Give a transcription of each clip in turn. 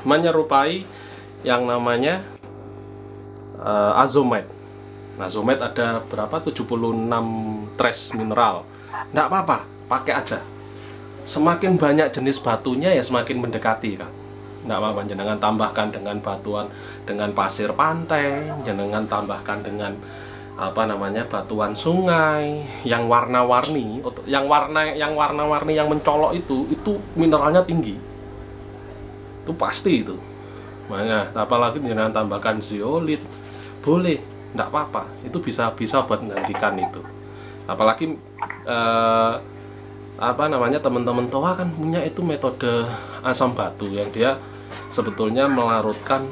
menyerupai yang namanya azomite. Nah, azomite ada berapa? 76 trace mineral. Nggak apa-apa, pakai aja. Semakin banyak jenis batunya ya semakin mendekati, Kak. Nggak apa-apa, jenengan tambahkan dengan batuan, dengan pasir pantai, jenengan tambahkan dengan batuan sungai yang warna-warni, yang warna-warni yang mencolok itu mineralnya tinggi. Itu pasti itu. Makanya apalagi jangan tambahkan zeolit, boleh, enggak apa-apa. Itu bisa buat menggantikan itu. Apalagi teman-teman Toa kan punya itu metode asam batu yang dia sebetulnya melarutkan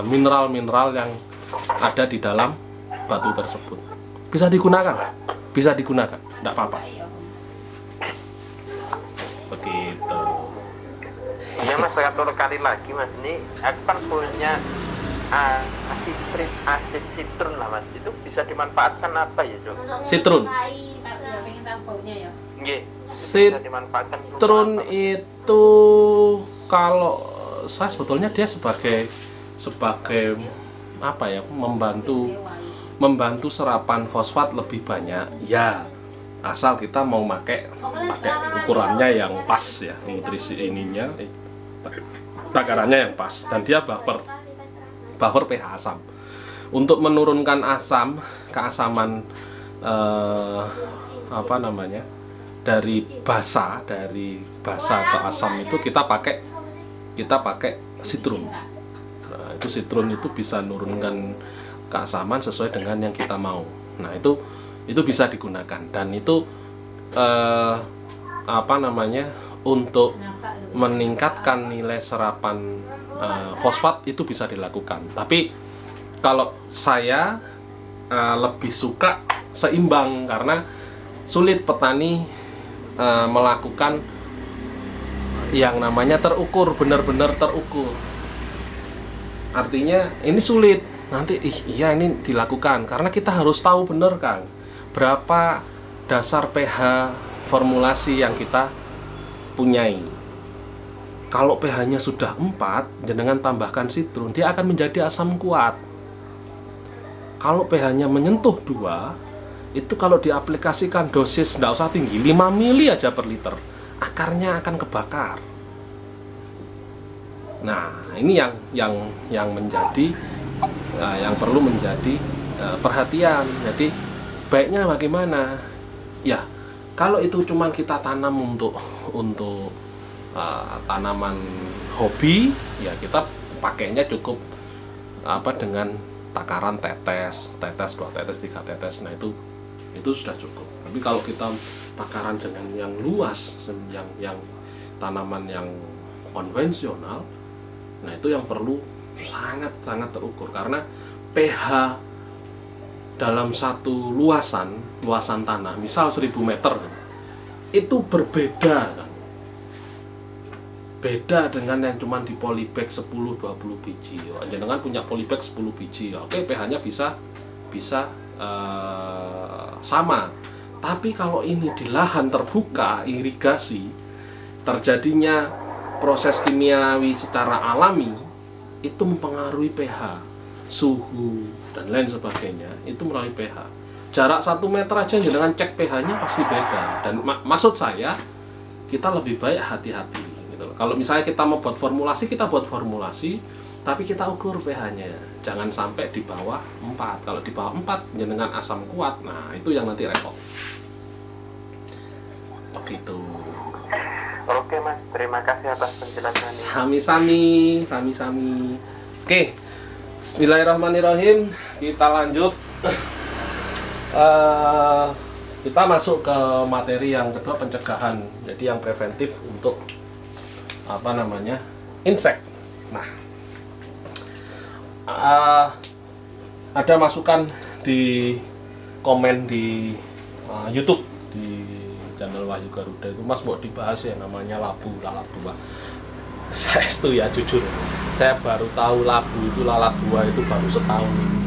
mineral-mineral yang ada di dalam batu tersebut. Bisa digunakan, enggak apa-apa. Begitu. Iya mas, satu kali lagi mas, ini aku kan punya asid citrun lah mas, itu bisa dimanfaatkan apa ya Cok? Citrun. Citrun itu kalau saya sebetulnya dia sebagai membantu serapan fosfat lebih banyak ya, asal kita mau pakai ukurannya yang pas ya, nutrisi takarannya yang pas, dan dia buffer pH asam untuk menurunkan keasaman dari basa ke asam itu kita pakai citrun. Nah, itu citrun itu bisa menurunkan keasaman sesuai dengan yang kita mau. Nah, itu bisa digunakan, dan itu untuk meningkatkan nilai serapan fosfat itu bisa dilakukan. Tapi kalau saya lebih suka seimbang, karena sulit petani melakukan yang namanya terukur, benar-benar terukur. Artinya ini sulit. Nanti ini dilakukan karena kita harus tahu benar, Kang, berapa dasar pH formulasi yang kita punyai. Kalau pH-nya sudah 4, jenengan tambahkan citrun, dia akan menjadi asam kuat. Kalau pH-nya menyentuh 2, itu kalau diaplikasikan dosis nggak usah tinggi, 5 mili aja per liter, akarnya akan kebakar. Nah, ini yang menjadi yang perlu menjadi perhatian. Jadi baiknya bagaimana? Ya, kalau itu cuma kita tanam untuk tanaman hobi, ya kita pakainya cukup dengan takaran tetes, 2 tetes, 3 tetes. Nah, itu sudah cukup. Tapi kalau kita takaran dengan yang luas, yang tanaman yang konvensional, nah itu yang perlu sangat terukur, karena pH dalam satu luasan tanah, misal 1000 meter, itu berbeda kan? Beda dengan yang cuma di polybag 10-20 biji. Jangan punya polybag 10 biji, oke, pH-nya bisa sama. Tapi kalau ini di lahan terbuka, irigasi, terjadinya proses kimiawi secara alami, itu mempengaruhi pH, suhu, dan lain sebagainya. Itu mempengaruhi pH. Jarak 1 meter aja dengan cek pH-nya pasti beda. Dan maksud saya, kita lebih baik hati-hati. Kalau misalnya kita mau buat formulasi, kita buat formulasi, tapi kita ukur pH-nya. Jangan sampai di bawah 4. Kalau di bawah 4, dengan asam kuat, nah itu yang nanti repot. Begitu. Oke mas, terima kasih atas penjelasannya. Sami-sami. Oke, bismillahirrahmanirrahim. Kita lanjut. Kita masuk ke materi yang kedua, pencegahan. Jadi yang preventif untuk insek. Nah, ada masukan di komen di YouTube di channel Wahyu Garuda itu, Mas, mau dibahas ya namanya lalat buah. Saya itu ya jujur, saya baru tahu lalat buah itu baru setahun ini.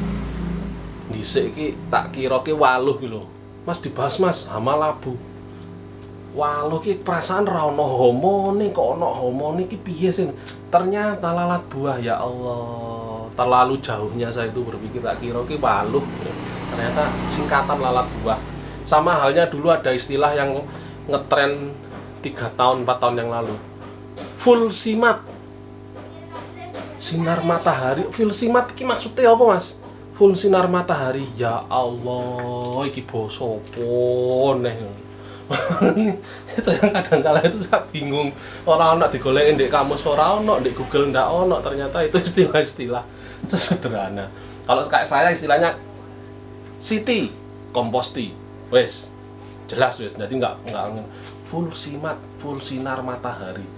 Dhisik iki tak kira ki waluh ki lho. Mas, dibahas Mas, hama labu. Waluh ki perasaan ra ono homone, kok ono homone ki piye sih? Ternyata lalat buah, ya Allah, terlalu jauhnya saya itu berpikir, tak kira ki waluh. Ternyata singkatan lalat buah. Sama halnya dulu ada istilah yang ngetren 3 tahun 4 tahun yang lalu, full simat, sinar matahari. Full simat iki maksudnya apa, Mas? Full sinar matahari, ya Allah, iki basa apa neh. Itu yang kadang-kala itu saya bingung, orang digoleki ndek kamus ora ono, ndek Google ndak ono, ternyata itu istilah-istilah sederhana. Kalau kayak saya istilahnya Siti Komposti, wes jelas wes, jadi nggak full simat, full sinar matahari.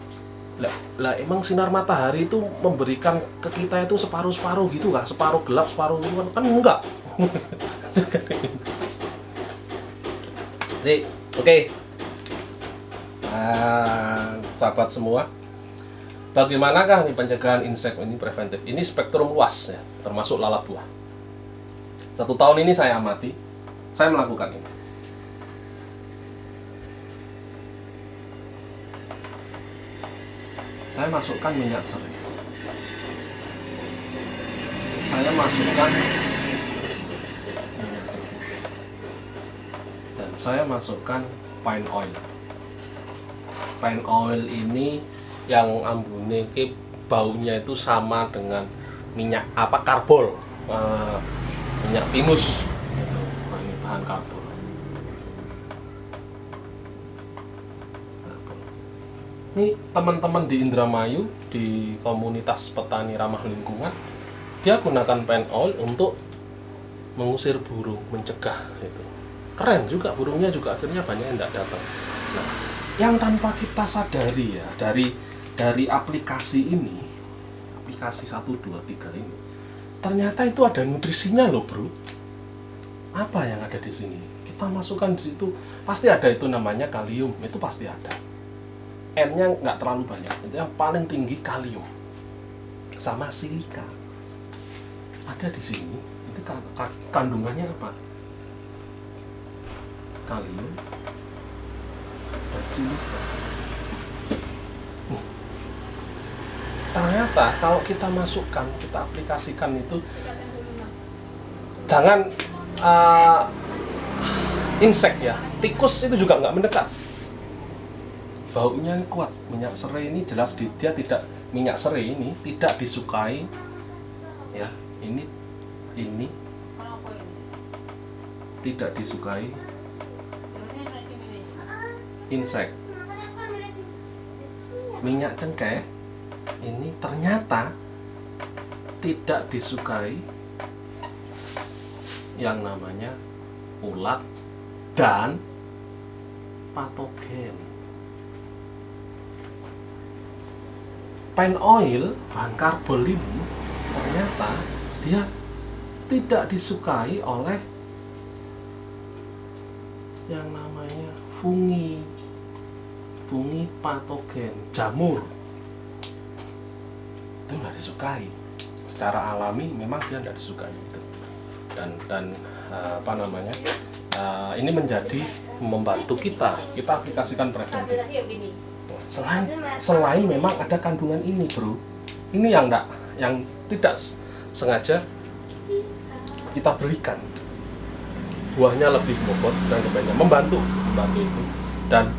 Lah emang sinar matahari itu memberikan ke kita itu separuh-separuh gitu kah? Separuh gelap, separuh kan enggak. Jadi, oke. Nah, sahabat semua, bagaimanakah nih pencegahan insek ini preventif? Ini spektrum luas ya, termasuk lalat buah. 1 tahun ini saya amati, saya melakukan ini. Saya masukkan minyak serai. Saya masukkan dan saya masukkan pine oil. Pine oil ini yang ambune ke baunya itu sama dengan minyak apa karbol, minyak pinus. Ini bahan karbol. Ini teman-teman di Indramayu, di komunitas petani ramah lingkungan, dia gunakan pine oil untuk mengusir burung, mencegah itu. Keren juga, burungnya juga akhirnya banyak yang tidak datang. Nah, yang tanpa kita sadari ya, dari aplikasi ini, aplikasi 1, 2, 3 ini, ternyata itu ada nutrisinya loh bro. Apa yang ada di sini? Kita masukkan di situ, pasti ada itu namanya kalium, itu pasti ada. N-nya nggak terlalu banyak, itu yang paling tinggi kalium sama silika ada di sini. Itu kandungannya apa? Kalium dan silika. Ternyata kalau kita masukkan, kita aplikasikan itu, jangan insek ya, tikus itu juga nggak mendekat. Baunya kuat. Minyak serai ini jelas dia tidak, minyak serai ini tidak disukai ya, ini tidak disukai insek. Minyak cengkeh ini ternyata tidak disukai yang namanya ulat dan patogen. Pine oil, bahan karbol ini, ternyata dia tidak disukai oleh yang namanya fungi patogen, jamur. Itu nggak disukai. Secara alami memang dia tidak disukai itu. Dan apa namanya? Ini menjadi membantu kita aplikasikan preventif. Selain memang ada kandungan ini bro, ini yang tidak sengaja kita berikan, buahnya lebih bobot dan banyak membantu itu, dan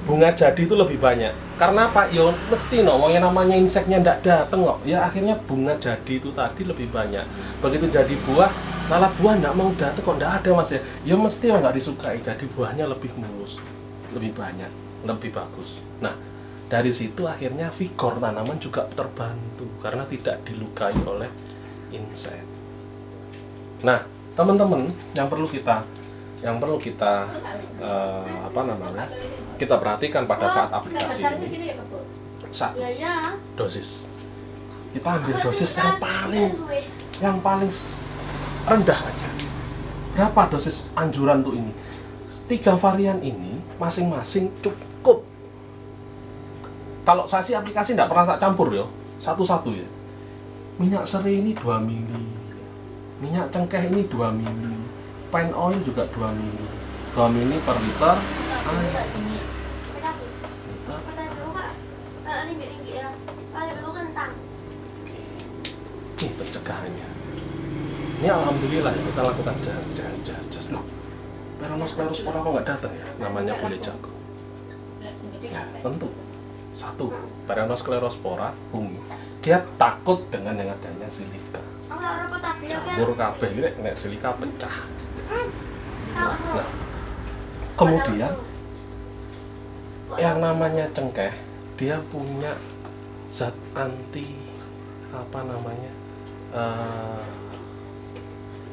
bunga jadi itu lebih banyak. Karena apa? Yo mesti yang namanya inseknya ndak dateng kok, ya akhirnya bunga jadi itu tadi lebih banyak. Begitu jadi buah, lalat buah ndak mau dateng kok, ndak ada mas ya. Ya mesti nggak disukai, jadi buahnya lebih mulus, lebih banyak, lebih bagus. Nah, dari situ akhirnya vigor tanaman juga terbantu karena tidak dilukai oleh insek. Nah, teman-teman, yang perlu kita kita perhatikan pada saat aplikasi ini, satu, dosis. Kita ambil dosis yang paling rendah aja. Berapa dosis anjuran tuh ini? 3 varian ini masing-masing cukup. Kalau saya sih aplikasi tidak pernah tak campur ya, satu-satu ya. Minyak serai ini 2 mili, minyak cengkeh ini 2 mili, pine oil juga 2 mili, 2 mili per liter. pencegahannya. Ini alhamdulillah ya, kita lakukan jas. Loh, Peronosklerospora kok nggak datang ya? Namanya boleh jago. Ya, tentu. Satu, Peronosklerospora bumi. Dia takut dengan yang adanya silika. Jamur kabeh ini kena silika pecah. Nah, kemudian yang namanya cengkeh, dia punya zat anti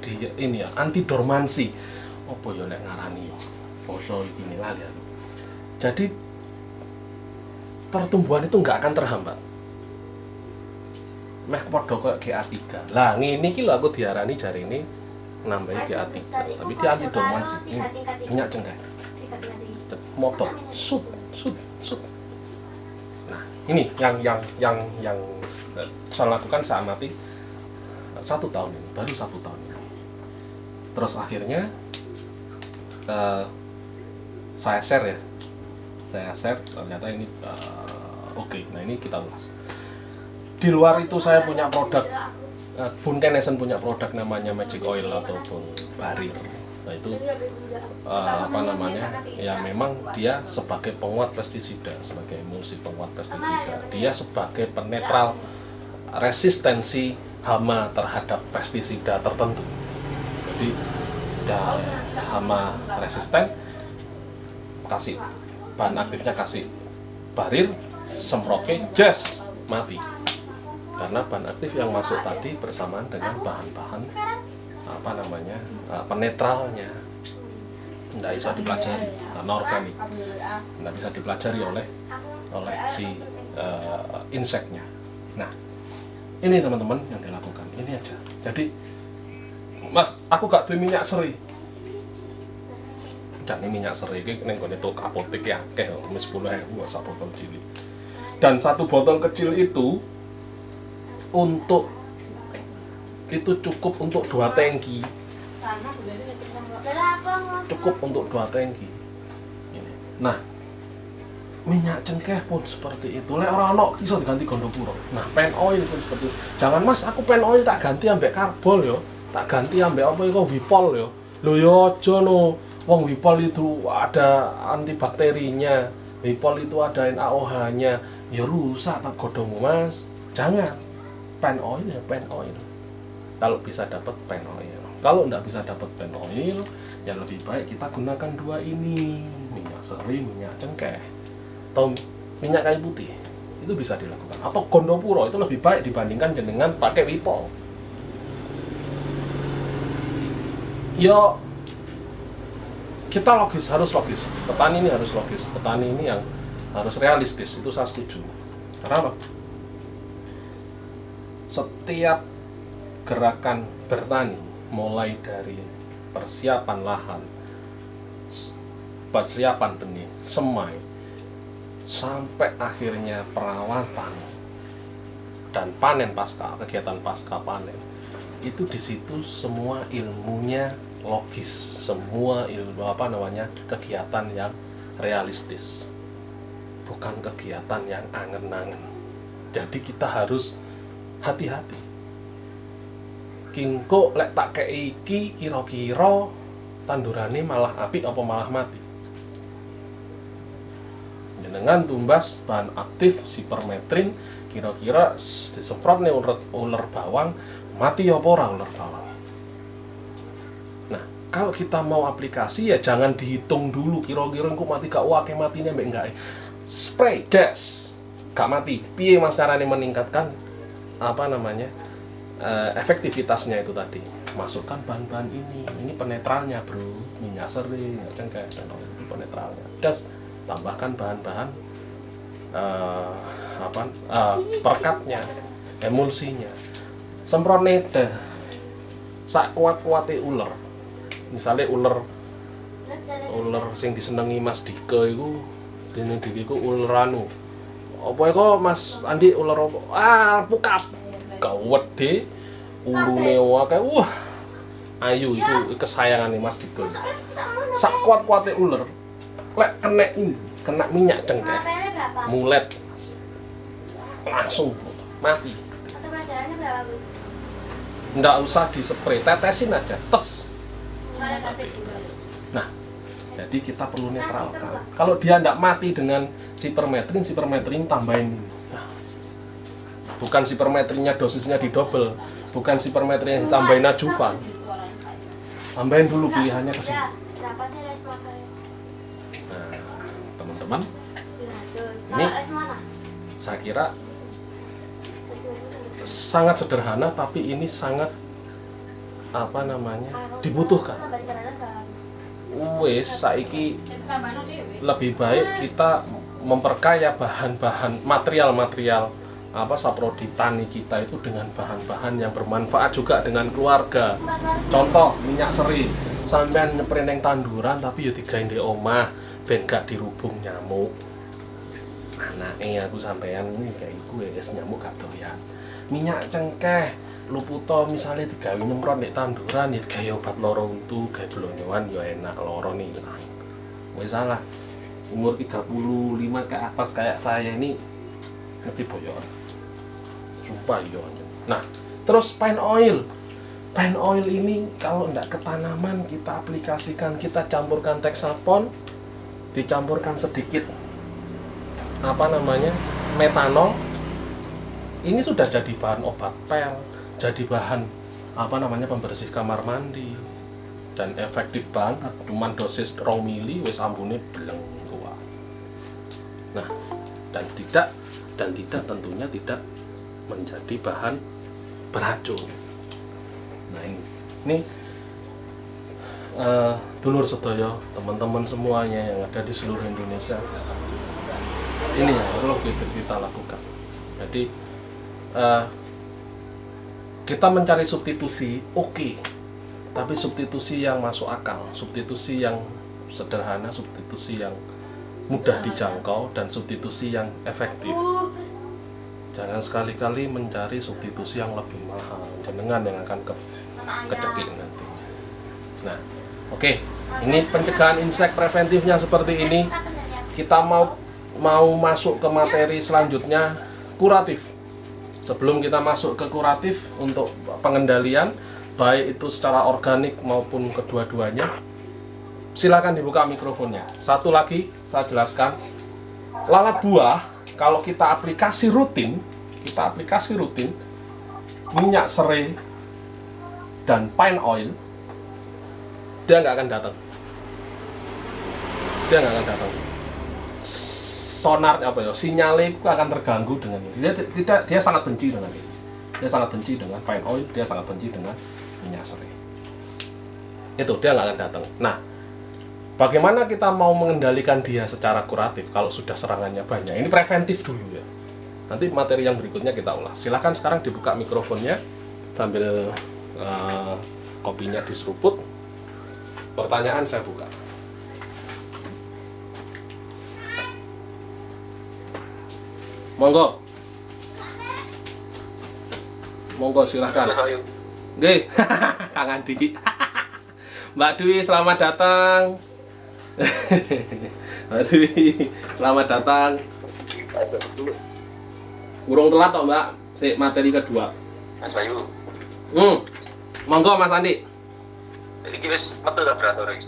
dia ini ya, anti dormansi. Apa ya nek ngarani yo? Basa iki lali aku. Jadi pertumbuhan itu nggak akan terhambat. Meh padha koyo GA3. Lah ngene iki lho aku diarani jari ini nambahi GA3. Tapi dia anti dormansi. Ini minyak cengkeh. Motor. Sut. Nah, ini yang saya lakukan saya amati 1 tahun ini, baru 1 tahun ini. Terus akhirnya saya share ternyata ini oke. Nah ini kita ulas. Di luar itu saya punya produk, Bun Kenesen punya produk namanya Magic Oil ataupun Barir. Nah itu ya memang dia sebagai penguat pestisida, sebagai emulsi penguat pestisida. Dia sebagai penetral resistensi hama terhadap pestisida tertentu. Jadi hama resisten, kasih bahan aktifnya, kasih Barir, semproke jas mati. Karena bahan aktif yang masuk tadi bersamaan dengan bahan-bahan penetralnya. Tidak bisa dipelajari karena organik, tidak bisa dipelajari oleh si inseknya. Nah, ini teman-teman yang dilakukan, ini aja. Jadi, Mas, aku gak duwe minyak seri. Dan ini minyak seri ini neng kone tok apotek ya, kayak 10.000 sak botol cilik. Dan 1 botol kecil itu cukup untuk 2 tangki. Cukup untuk 2 tangki. Nah, minyak cengkeh pun seperti itu. Lek ora ono iso diganti Gondopuro. Nah, pen oil pun seperti itu. Jangan Mas, aku pen oil tak ganti ambek karbol yo. Tak ganti ambek apa iku Wipol yo. Lho yo aja no. Wong Wipol itu ada antibakterinya. Wipol itu ada NaOH-nya. Ya rusak tak godongmu Mas. Jangan. Pen oil ya pen oil. Kalau bisa dapat pen oil. Kalau nggak bisa dapat pen oil, ya lebih baik kita gunakan 2 ini, minyak seri, minyak cengkeh, atau minyak kayu putih. Itu bisa dilakukan. Atau Gondopuro itu lebih baik dibandingkan dengan pakai Wipol. Yo, kita harus logis. Petani ini harus logis. Petani ini yang harus realistis. Itu saya setuju. Karena apa? Setiap gerakan bertani, mulai dari persiapan lahan, persiapan benih, semai, sampai akhirnya perawatan dan panen kegiatan pasca panen, itu di situ semua ilmunya logis, semua ilmu kegiatan yang realistis, bukan kegiatan yang angen-angen. Jadi kita harus hati-hati. Kingko lek tak kei iki kira-kira tandurane malah apik apa malah mati. Dengan tumbas bahan aktif sipermetrin, kira-kira disemprot nih ular bawang, mati apa ora ular bawang. Nah, kalau kita mau aplikasi ya jangan dihitung dulu kira-kira engko mati gak wake matine mbek enggak. Spray jas gak mati. Piye Mas carane meningkatkan efektivitasnya itu tadi? Masukkan bahan-bahan ini penetralnya bro, minyak seri, minyak cengkeh, itu penetralnya. Das, tambahkan bahan-bahan perekatnya, emulsinya, semprot neda, sak kuat-kuate ular. Misalnya ular sing disenengi Mas Dika iku, dene iku ular anu. Apa iku Mas Andi ular apa? Pukap. Gawede ulune wae wah ayu itu kesayangan Mas Diko. Sak kuat-kuate ular lek kena minyak cengkeh mulet langsung mati. nggak usah dispray, tetesin aja, tes. Nah, jadi kita perlu netralkan. Kalau dia nggak mati dengan sipermetrin tambahin ini. Nah, bukan sipermetrinnya dosisnya didouble, bukan sipermetrinnya ditambahin ajuvan. Tambahin dulu pilihannya ke sini. Nah, teman-teman, ini saya kira sangat sederhana, tapi ini sangat dibutuhkan. Wes saiki lebih baik kita memperkaya bahan-bahan material saprodi tani kita itu dengan bahan-bahan yang bermanfaat juga dengan keluarga. Contoh minyak seri, sampean nyeprin ning tanduran tapi ya digawe ndek omah ben gak dirubung nyamuk. Anake aku sampean iki kayak iku wis nyamuk gak doyan. Minyak cengkeh luputo misalnya digawe nyemprot nek tanduran ya gawe obat loro untu, gawe blonyoan ya enak loro nih. Wis salah. Umur 35 ke atas kayak saya ini mesti boyor. Sumpah yo. Nah, terus pine oil. Pine oil ini kalau ndak ke tanaman kita aplikasikan, kita campurkan Texapon, dicampurkan sedikit metanol. Ini sudah jadi bahan obat pel, jadi bahan pembersih kamar mandi dan efektif banget. Cuman dosis 2 mili wis ambune bleng tua. Nah, dan tidak tentunya tidak menjadi bahan beracun. Nah, ini dulur sedaya, teman-teman semuanya yang ada di seluruh Indonesia, ini yang perlu kita lakukan. Jadi kita mencari substitusi, oke. Tapi substitusi yang masuk akal, substitusi yang sederhana, substitusi yang mudah dijangkau, dan substitusi yang efektif. Jangan sekali-kali mencari substitusi yang lebih mahal, jenengan yang akan kecekik nanti. Nah, oke. Ini pencegahan insek preventifnya seperti ini. Kita mau masuk ke materi selanjutnya, kuratif. Sebelum kita masuk ke kuratif untuk pengendalian, baik itu secara organik maupun kedua-duanya, silakan dibuka mikrofonnya. Satu lagi saya jelaskan, lalat buah kalau kita aplikasi rutin, minyak serai dan pine oil, dia nggak akan datang. Sonar sinyalnya itu akan terganggu dengan ini. Dia sangat benci dengan ini. Dia sangat benci dengan pine oil, dia sangat benci dengan minyak serai. Itu dia nggak akan datang. Nah, bagaimana kita mau mengendalikan dia secara kuratif kalau sudah serangannya banyak? Ini preventif dulu ya. Nanti materi yang berikutnya kita ulas. Silahkan sekarang dibuka mikrofonnya sambil kopinya diseruput. Pertanyaan saya buka. Monggo silahkan. Nggih, Kang Andi. Mbak Dwi, selamat datang. Mbak Dwi, selamat datang. Urung telat toh, Mbak? Sik materi kedua. Mas Bayu. Monggo Mas Andi. Iki wis metu ta beratur iki.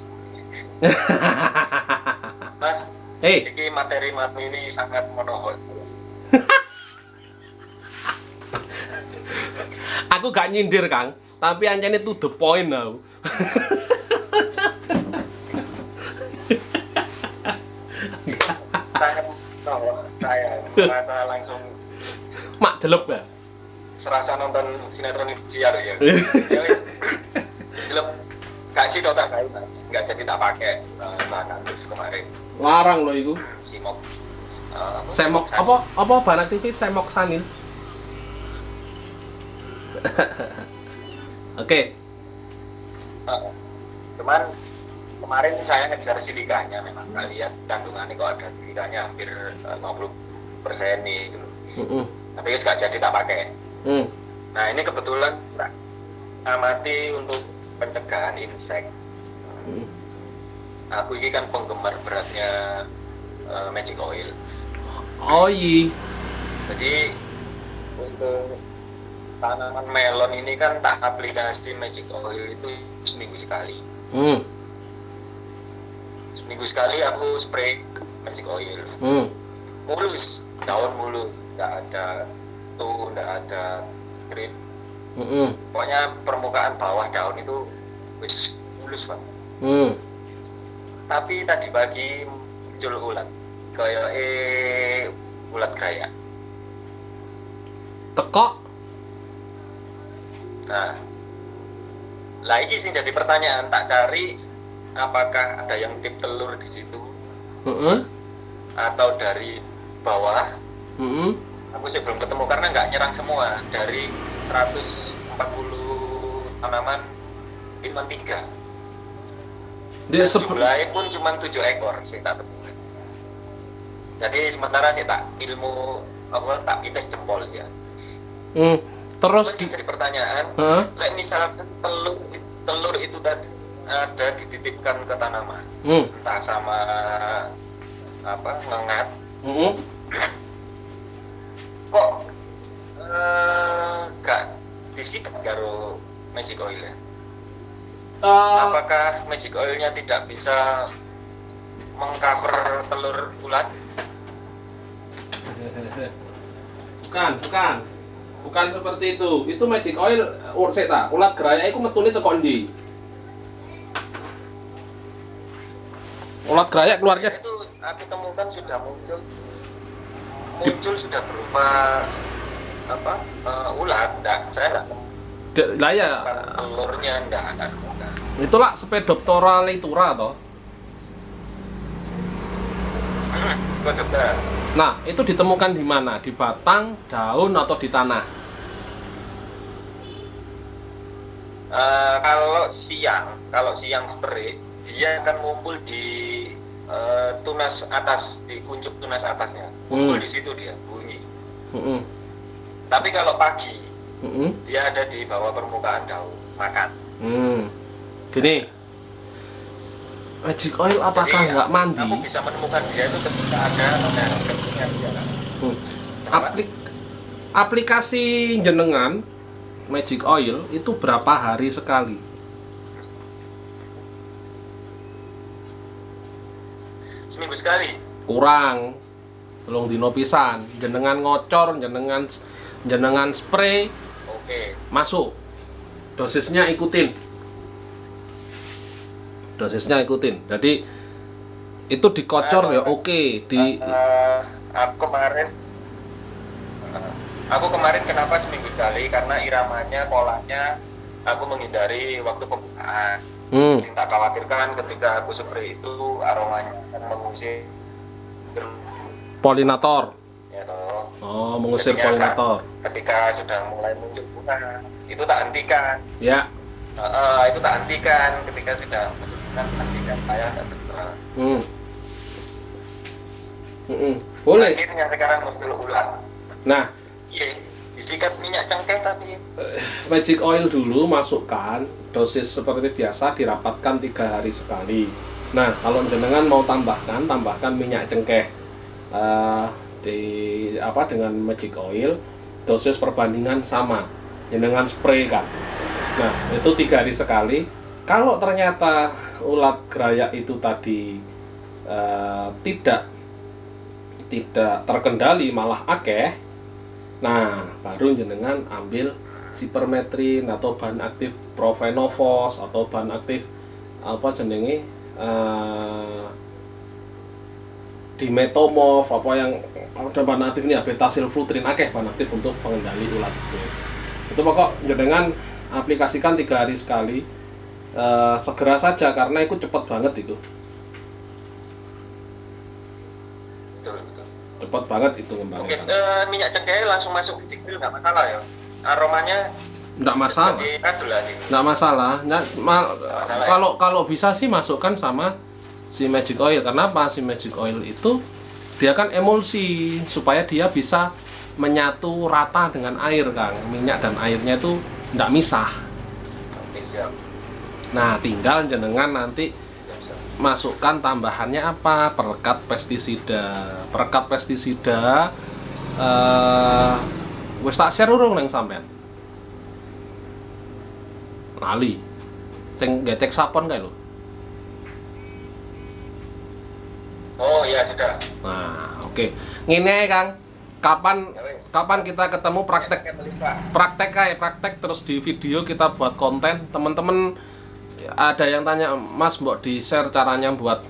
Mas, iki materi Mas ini sangat monohot. Aku gak nyindir Kang, tapi ancene to the point aku. Saya merasa langsung mak jelek ya. Serasa nonton sinetron Indosiar ya. Jelek. Kasih dong tak kain, nggak jadi tak pakai terus kemarin. Larang loh itu. Simok. Semok apa bahan aktifis semok sanil. Oke. Kemarin saya ngejar silikanya, memang nggak lihat kandungannya kok ada silikanya hampir 50% nih gitu. Tapi nggak jadi tak pakai. Nah ini kebetulan tak amati untuk pencegahan insek. Aku ini kan penggemar beratnya Magic Oil. Oh iya. Jadi untuk tanaman melon ini kan tak aplikasi magic oil itu seminggu sekali. Seminggu sekali aku spray magic oil. Mulus, daun mulus, nggak ada tuh, nggak ada krim. Pokoknya permukaan bawah daun itu wis mulus Pak. Tapi tadi pagi muncul ulat, kayak ulat gaya. Tekok. Nah, lagi sih jadi pertanyaan, tak cari apakah ada yang tip telur di situ atau dari bawah. Aku sih belum ketemu karena nggak nyerang semua. Dari 140 tanaman cuma 3. Jumlahnya pun cuma 7 ekor sih tak temukan. Jadi sementara sih tak ilmu apa tak pites jempol sih ya. Terus jadi pertanyaan, kayak misalkan telur itu tadi ada dititipkan ke tanaman, entah sama apa ngengat, kok gak disikat karo magic oil ya? Apakah magic oilnya tidak bisa mengcover telur ulat? Bukan seperti itu. Itu magic oil ulat geraya iku metune teko ndi? Ulat geraya keluarnya itu aku temukan sudah muncul sudah berupa apa ulat, saya enggak lah ya telurnya enggak ada. Itulah Sphaeroptera leitura toh. Nah, itu ditemukan di mana? Di batang, daun, atau di tanah? Kalau siang spray, dia akan ngumpul di tunas atas, di kuncup tunas atasnya. Ngumpul di situ dia, bunyi. Tapi kalau pagi, dia ada di bawah permukaan daun, makan. Gini, magic oil apakah nggak mandi? Kamu bisa menemukan dia itu ketika ada bentuknya dia. Aplikasi jenengan magic oil itu berapa hari sekali? Seminggu sekali. Kurang. Tolong dino pisan. Jenengan ngocor, jenengan spray. Oke. Masuk. Dosisnya ikutin. Jadi itu dikocor ya oke. Aku kemarin kenapa seminggu kali, karena iramanya, polanya aku menghindari waktu pembukaan. Sing tak khawatirkan ketika aku spray itu aromanya akan mengusir polinator. Ya toh. Oh, mengusir jadinya polinator. Ketika sudah mulai muncul bunga, itu tak hentikan. Ya. Itu tak hentikan ketika sudah hentikan, saya tidak betul. Boleh. Akhirnya sekarang muncul ulat. Nah, iya, disikat minyak cengkeh tapi magic oil dulu masukkan, dosis seperti biasa dirapatkan 3 hari sekali. Nah, kalau jenengan mau tambahkan minyak cengkeh dengan magic oil, dosis perbandingan sama, jenengan spray kan. Nah, itu 3 hari sekali. Kalau ternyata ulat gerayak itu tadi tidak terkendali, malah akeh, nah baru jenengan ambil sipermetrin atau bahan aktif profenofos atau bahan aktif apa jenenge dimetomorf, apa yang ada bahan aktif ini ya, betasilflutrin, akeh bahan aktif untuk pengendali ulat itu pokok jenengan aplikasikan 3 hari sekali. Segera saja karena itu cepat banget itu. betul. Cepat banget itu ngembangnya. Mungkin minyak cengkeh langsung masuk ke cikbil nggak masalah ya. Aromanya nggak masalah. Nggak masalah. Kalau bisa sih masukkan sama si magic oil. Kenapa? Si magic oil itu dia kan emulsi supaya dia bisa menyatu rata dengan air, Kang. Minyak dan airnya itu nggak misah. Nah, tinggal jenengan nanti masukkan tambahannya apa? Perekat pestisida. Wis tak share urung nang sampean. Lali. Sing getek sapon kae lho. Oh iya sudah. Nah, oke. Ngene ae, Kang. Kapan kita ketemu praktek terus di video kita buat konten. Temen-temen ada yang tanya, Mas mbok di share caranya buat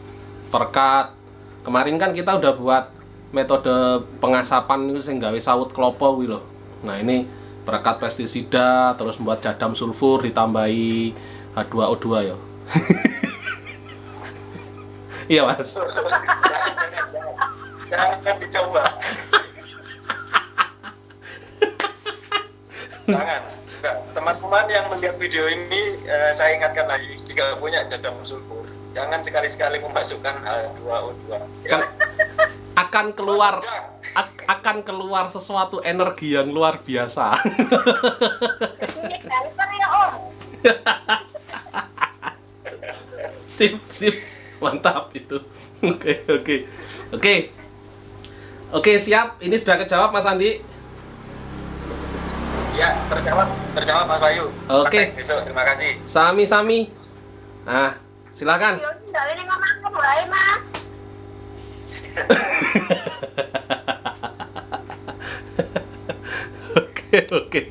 perkat. Kemarin kan kita udah buat metode pengasapan itu sing gawe sawut klopo kuwi lho. Nah, ini perekat pestisida terus membuat jadam sulfur ditambahi H2O2 ya. Iya, Mas. Jangan dicoba. Jangan. Sudah. Teman-teman yang melihat video ini, saya ingatkan lagi, jika punya jadam sulfur, jangan sekali-sekali memasukkan H2O2. Ya. akan keluar sesuatu energi yang luar biasa. Sip, mantap itu. Oke, siap. Ini sudah kejawab, Mas Andi. Ya, terjawab Mas Bayu. Oke. Besok, terima kasih. Sami. Nah, silakan. Oke.